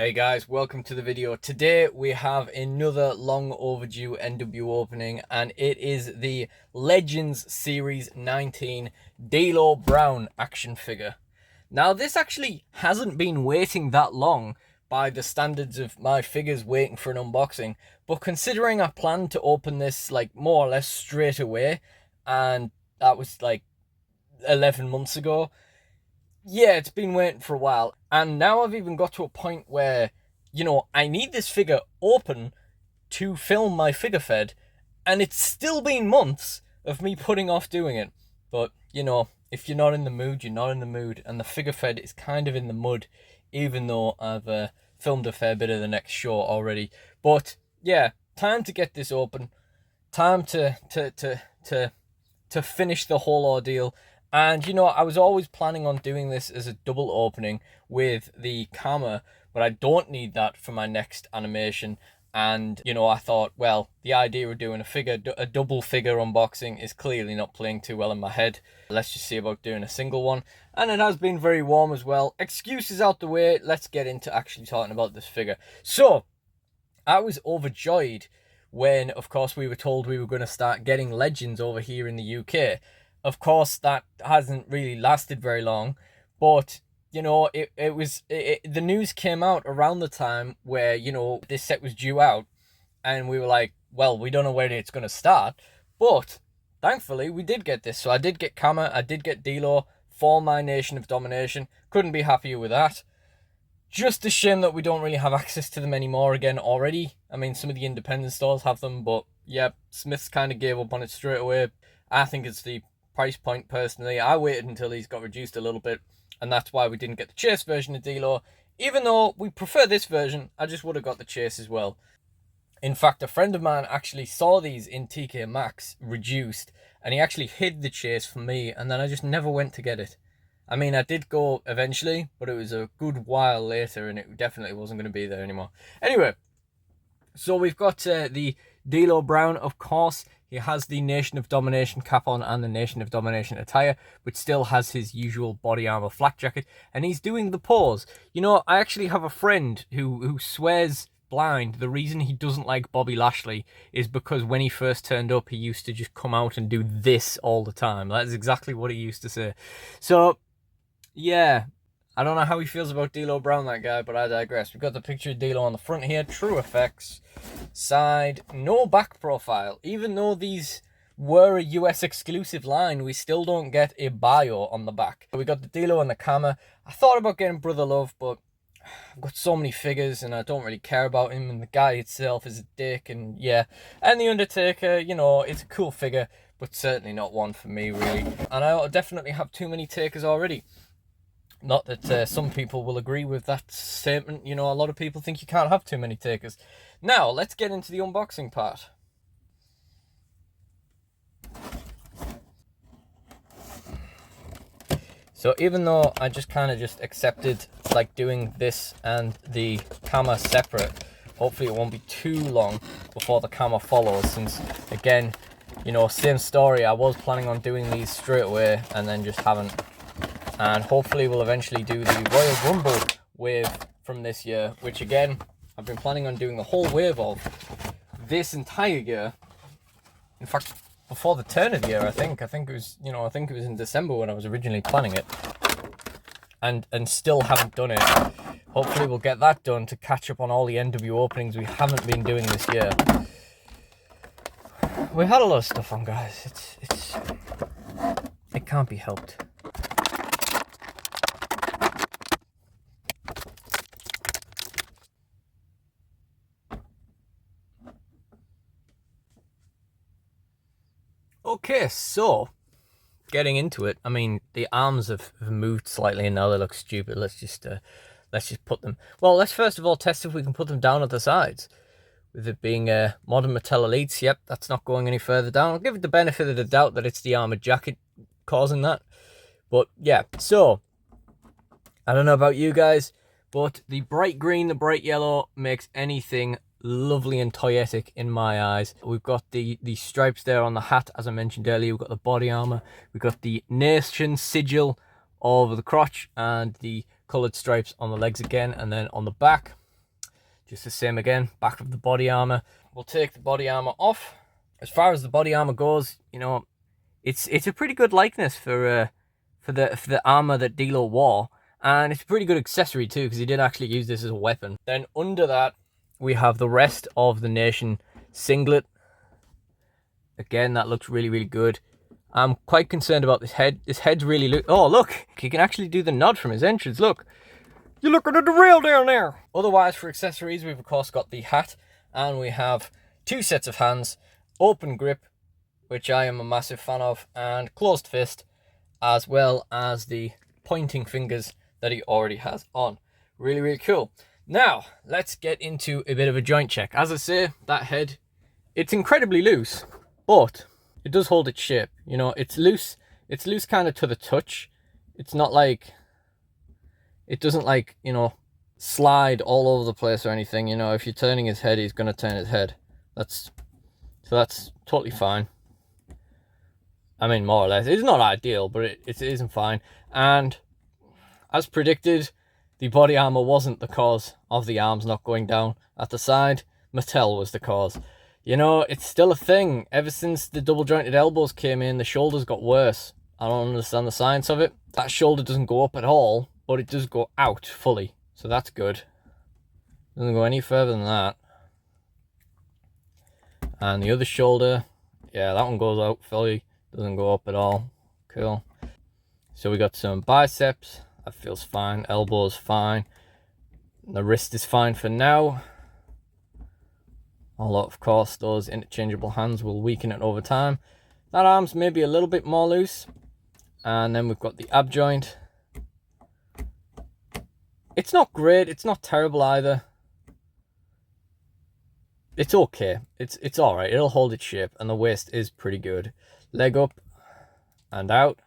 Hey guys, welcome to the video. Today we have another long overdue NW opening, and it is the Legends Series 19 D'Lo Brown action figure. Now this actually hasn't been waiting that long by the standards of my figures waiting for an unboxing, but considering I planned to open this like more or less straight away, and that was like 11 months ago, yeah, it's been waiting for a while. And now I've even got to a point where, I need this figure open to film my figure fed. And it's still been months of me putting off doing it. But, if you're not in the mood, you're not in the mood. And the figure fed is kind of in the mud, even though I've filmed a fair bit of the next show already. But, yeah, time to get this open. Time to finish the whole ordeal. And, I was always planning on doing this as a double opening with the camera, but I don't need that for my next animation. And, I thought, well, the idea of doing a double figure unboxing is clearly not playing too well in my head. Let's just see about doing a single one. And it has been very warm as well. Excuses out the way, let's get into actually talking about this figure. So, I was overjoyed when, of course, we were told we were going to start getting Legends over here in the UK. Of course, that hasn't really lasted very long, but, the news came out around the time where, this set was due out, and we were like, well, we don't know when it's going to start, but thankfully we did get this. So I did get Kama, I did get D'Lo for my Nation of Domination. Couldn't be happier with that. Just a shame that we don't really have access to them anymore again already. I mean, some of the independent stores have them, but yeah, Smith's kind of gave up on it straight away. I think it's the price point personally. I waited until these got reduced a little bit, and that's why we didn't get the Chase version of D'Lo. Even though we prefer this version, I just would have got the Chase as well. In fact, a friend of mine actually saw these in TK Maxx reduced, and he actually hid the Chase for me, and then I just never went to get it. I mean, I did go eventually, but it was a good while later, and it definitely wasn't going to be there anymore. Anyway, so we've got the D'Lo Brown, of course. He has the Nation of Domination cap on and the Nation of Domination attire, but still has his usual body armor flak jacket, and he's doing the pose. I actually have a friend who swears blind the reason he doesn't like Bobby Lashley is because when he first turned up, he used to just come out and do this all the time. That's exactly what he used to say. So, yeah, I don't know how he feels about D'Lo Brown, that guy, but I digress. We've got the picture of D'Lo on the front here, true effects. Side, no back profile. Even though these were a US exclusive line, we still don't get a bio on the back. We got the D'Lo and the Kama. I thought about getting Brother Love, but I've got so many figures and I don't really care about him, and the guy itself is a dick, and yeah. And the Undertaker, it's a cool figure, but certainly not one for me, really. And I definitely have too many takers already. Not that some people will agree with that statement. A lot of people think you can't have too many takers. Now, let's get into the unboxing part. So even though I just kind of accepted like doing this and the camera separate, hopefully it won't be too long before the camera follows, since again, same story, I was planning on doing these straight away and then just haven't. And hopefully we'll eventually do the Royal Rumble wave from this year, which again, I've been planning on doing the whole wave of this entire year. In fact, before the turn of the year, I think it was, in December when I was originally planning it. And still haven't done it. Hopefully we'll get that done to catch up on all the NW openings we haven't been doing this year. We had a lot of stuff on, guys. It can't be helped. Okay, so getting into it. I mean, the arms have moved slightly and now they look stupid. Let's just put them. Well, let's first of all test if we can put them down at the sides. With it being modern Mattel Elites, yep, that's not going any further down. I'll give it the benefit of the doubt that it's the armored jacket causing that. But yeah, so I don't know about you guys, but the bright green, the bright yellow makes anything lovely and toyetic in my eyes. We've got the stripes there on the hat, as I mentioned earlier. We've got the body armor. We've got the nation sigil over the crotch and the colored stripes on the legs again, and then on the back Just the same again, back of the body armor. We'll take the body armor off. As far as the body armor goes, you know, it's a pretty good likeness for the armor that D'Lo wore, and it's a pretty good accessory too, because he did actually use this as a weapon. Then under that, we have the rest of the Nation singlet. Again, that looks really, really good. I'm quite concerned about this head. This head's really oh, look, he can actually do the nod from his entrance. Look, you're looking at the rail down there. Otherwise, for accessories, we've of course got the hat, and we have 2 sets of hands, open grip, which I am a massive fan of, and closed fist, as well as the pointing fingers that he already has on. Really, really cool. Now, let's get into a bit of a joint check. As I say, that head, it's incredibly loose, but it does hold its shape. You know, it's loose kind of to the touch. It's not like, it doesn't like, you know, slide all over the place or anything. You know, if you're turning his head, he's going to turn his head. That's totally fine. I mean, more or less. It's not ideal, but it isn't fine. And as predicted, the body armor wasn't the cause of the arms not going down at the side. Mattel was the cause. You know, it's still a thing. Ever since the double jointed elbows came in, the shoulders got worse. I don't understand the science of it. That shoulder doesn't go up at all, but it does go out fully. So that's good. Doesn't go any further than that. And the other shoulder, yeah, that one goes out fully. Doesn't go up at all. Cool. So we got some biceps. That feels fine. Elbows fine. The wrist is fine for now. Although, of course, those interchangeable hands will weaken it over time. That arm's maybe a little bit more loose. And then we've got the ab joint. It's not great. It's not terrible either. It's okay. It's all right. It'll hold its shape. And the waist is pretty good. Leg up and out.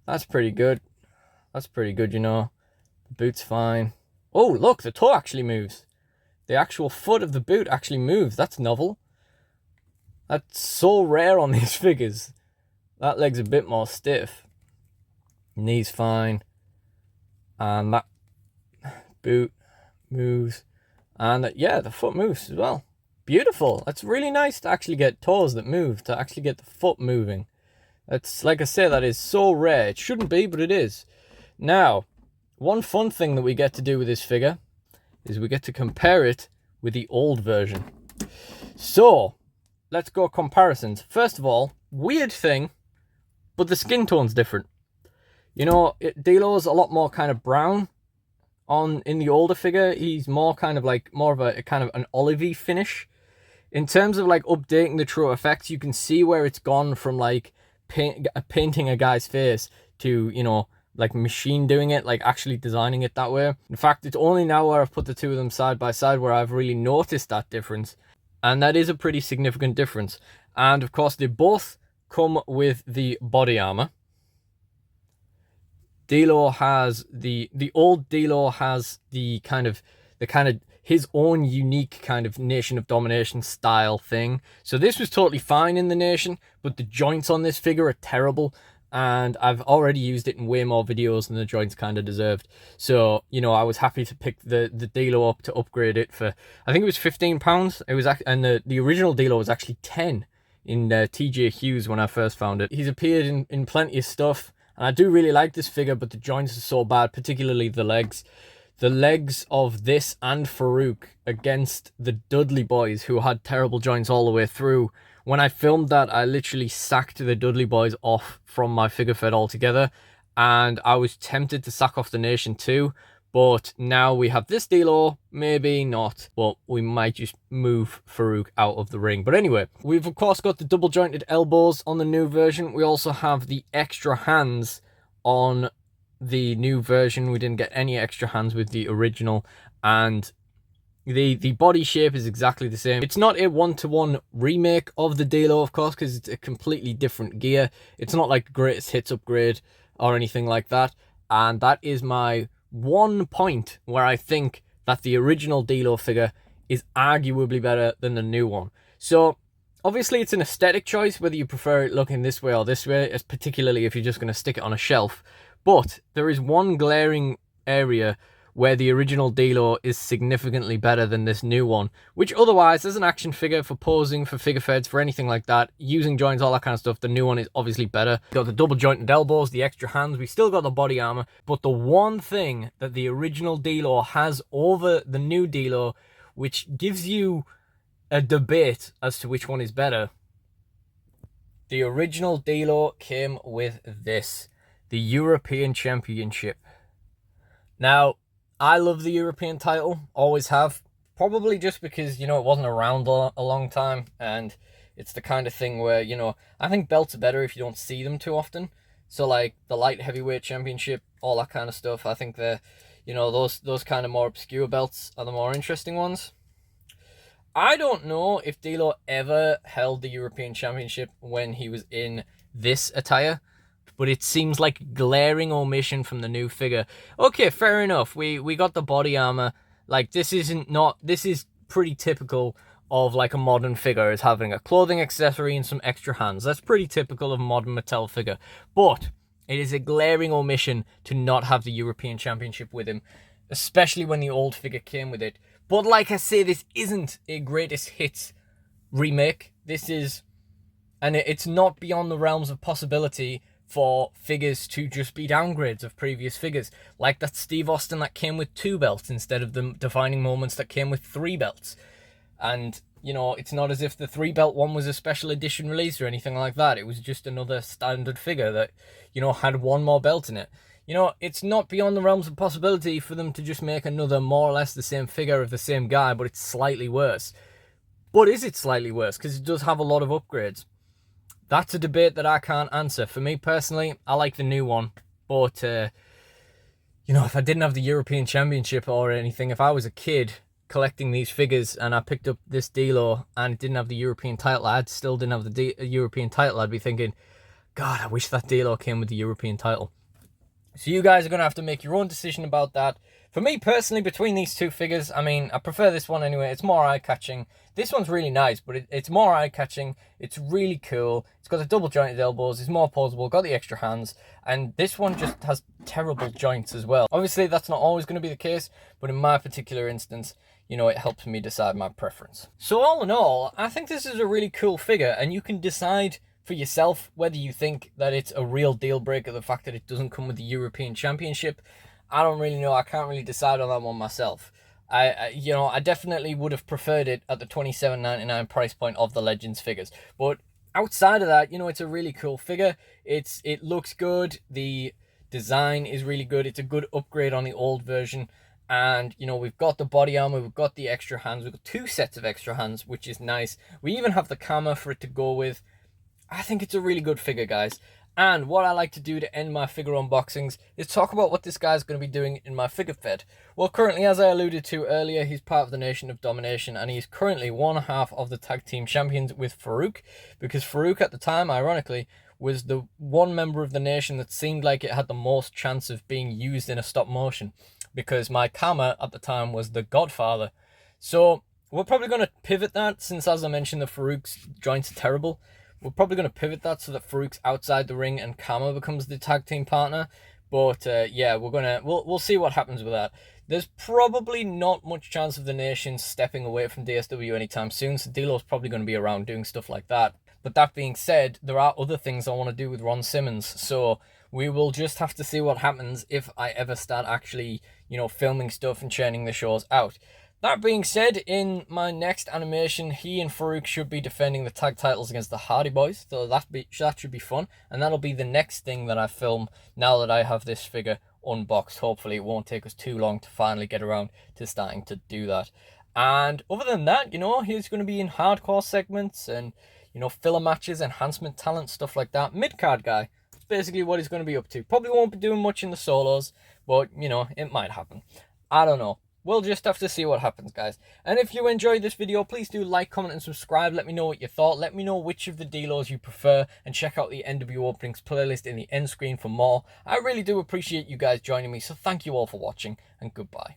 That's pretty good. That's pretty good, you know. The boot's fine. Oh, look, the toe actually moves. The actual foot of the boot actually moves. That's novel. That's so rare on these figures. That leg's a bit more stiff. Knee's fine. And that boot moves. And yeah, the foot moves as well. Beautiful. That's really nice to actually get toes that move, to actually get the foot moving. That's, like I say, that is so rare. It shouldn't be, but it is. Now, one fun thing that we get to do with this figure is we get to compare it with the old version. So, let's go comparisons. First of all, weird thing, but the skin tone's different. You know, D'Lo's a lot more kind of brown. In the older figure, he's more kind of like, more of a kind of an olivey finish. In terms of like updating the true effects, you can see where it's gone from like painting a guy's face to, you know, like machine doing it, like actually designing it that way. In fact, it's only now where I've put the two of them side by side where I've really noticed that difference. And that is a pretty significant difference. And of course, they both come with the body armor. D'Lo has the old D'Lo has the kind of his own unique kind of Nation of Domination style thing. So this was totally fine in the Nation, but the joints on this figure are terrible. And I've already used it in way more videos than the joints kind of deserved. So, you know, I was happy to pick the D'Lo up to upgrade it for, I think it was £15. It was, and the original D'Lo was actually 10 in TJ Hughes when I first found it. He's appeared in plenty of stuff, and I do really like this figure, but the joints are so bad, particularly the legs. The legs of this and Farouk against the Dudley boys, who had terrible joints all the way through. When I filmed that, I literally sacked the Dudley boys off from my figure fed altogether, and I was tempted to sack off the Nation too, but now we have this D'Lo, maybe not, but we might just move Farouk out of the ring. But anyway, we've of course got the double jointed elbows on the new version. We also have the extra hands on the new version. We didn't get any extra hands with the original, and the body shape is exactly the same. It's not a one-to-one remake of the D'Lo, of course, because it's a completely different gear. It's not like Greatest Hits upgrade or anything like that, and that is my one point where I think that the original D'Lo figure is arguably better than the new one. So obviously it's an aesthetic choice whether you prefer it looking this way or this way, particularly if you're just going to stick it on a shelf. But there is one glaring area where the original D'Lo is significantly better than this new one, which otherwise, as an action figure for posing, for figure feds, for anything like that, using joints, all that kind of stuff, the new one is obviously better. We've got the double jointed elbows, the extra hands, we still got the body armor, but the one thing that the original D'Lo has over the new D'Lo, which gives you a debate as to which one is better, the original D'Lo came with this, the European Championship. Now, I love the European title, always have, probably just because, you know, it wasn't around a long time, and it's the kind of thing where, you know, I think belts are better if you don't see them too often. So, like, the light heavyweight championship, all that kind of stuff, I think they're, you know, those kind of more obscure belts are the more interesting ones. I don't know if D'Lo ever held the European Championship when he was in this attire, but it seems like a glaring omission from the new figure. Okay, fair enough. We got the body armor. Like, this is pretty typical of like a modern figure, is having a clothing accessory and some extra hands. That's pretty typical of a modern Mattel figure. But it is a glaring omission to not have the European Championship with him, especially when the old figure came with it. But like I say, this isn't a greatest hits remake. This is, and it's not beyond the realms of possibility for figures to just be downgrades of previous figures. Like that Steve Austin that came with 2 belts instead of the defining moments that came with 3 belts. And, you know, it's not as if the 3 belt one was a special edition release or anything like that. It was just another standard figure that, you know, had 1 more belt in it. You know, it's not beyond the realms of possibility for them to just make another more or less the same figure of the same guy, but it's slightly worse. But is it slightly worse? Because it does have a lot of upgrades. That's a debate that I can't answer. For me personally, I like the new one. But, you know, if I didn't have the European Championship or anything, if I was a kid collecting these figures and I picked up this D'Lo and it didn't have the European title, I still didn't have the European title, I'd be thinking, God, I wish that D'Lo came with the European title. So you guys are going to have to make your own decision about that. For me personally, between these two figures, I mean, I prefer this one anyway. It's more eye-catching. This one's really nice, but it's more eye-catching. It's really cool. It's got the double jointed elbows. It's more posable. Got the extra hands. And this one just has terrible joints as well. Obviously, that's not always going to be the case, but in my particular instance, you know, it helps me decide my preference. So all in all, I think this is a really cool figure, and you can decide for yourself whether you think that it's a real deal breaker, the fact that it doesn't come with the European Championship. I don't really know. I can't really decide on that one myself. You know, I definitely would have preferred it at the $27.99 price point of the Legends figures. But outside of that, you know, it's a really cool figure. It looks good. The design is really good. It's a good upgrade on the old version. And, you know, we've got the body armor, we've got the extra hands, we've got 2 sets of extra hands, which is nice. We even have the camera for it to go with. I think it's a really good figure, guys. And what I like to do to end my figure unboxings is talk about what this guy's going to be doing in my figure fed. Well, currently, as I alluded to earlier, he's part of the Nation of Domination, and he's currently one half of the tag team champions with Farouk, because Farouk at the time, ironically, was the one member of the Nation that seemed like it had the most chance of being used in a stop motion, because my Kama at the time was the Godfather. So we're probably going to pivot that, since, as I mentioned, the Farouk's joints are terrible. We're probably going to pivot that so that Farouk's outside the ring and Kama becomes the tag team partner. But yeah, we'll see what happens with that. There's probably not much chance of the Nation stepping away from DSW anytime soon, so D'Lo's probably going to be around doing stuff like that. But that being said, there are other things I want to do with Ron Simmons, so we will just have to see what happens if I ever start actually, you know, filming stuff and churning the shows out. That being said, in my next animation, he and Farouk should be defending the tag titles against the Hardy Boys, so that should be fun, and that'll be the next thing that I film now that I have this figure unboxed. Hopefully it won't take us too long to finally get around to starting to do that. And other than that, you know, he's going to be in hardcore segments and, you know, filler matches, enhancement talent, stuff like that. Mid-card guy. That's basically what he's going to be up to. Probably won't be doing much in the solos, but, you know, it might happen. I don't know. We'll just have to see what happens, guys. And if you enjoyed this video, please do like, comment, and subscribe. Let me know what you thought. Let me know which of the D'Los you prefer. And check out the NWOpenings playlist in the end screen for more. I really do appreciate you guys joining me. So thank you all for watching, and goodbye.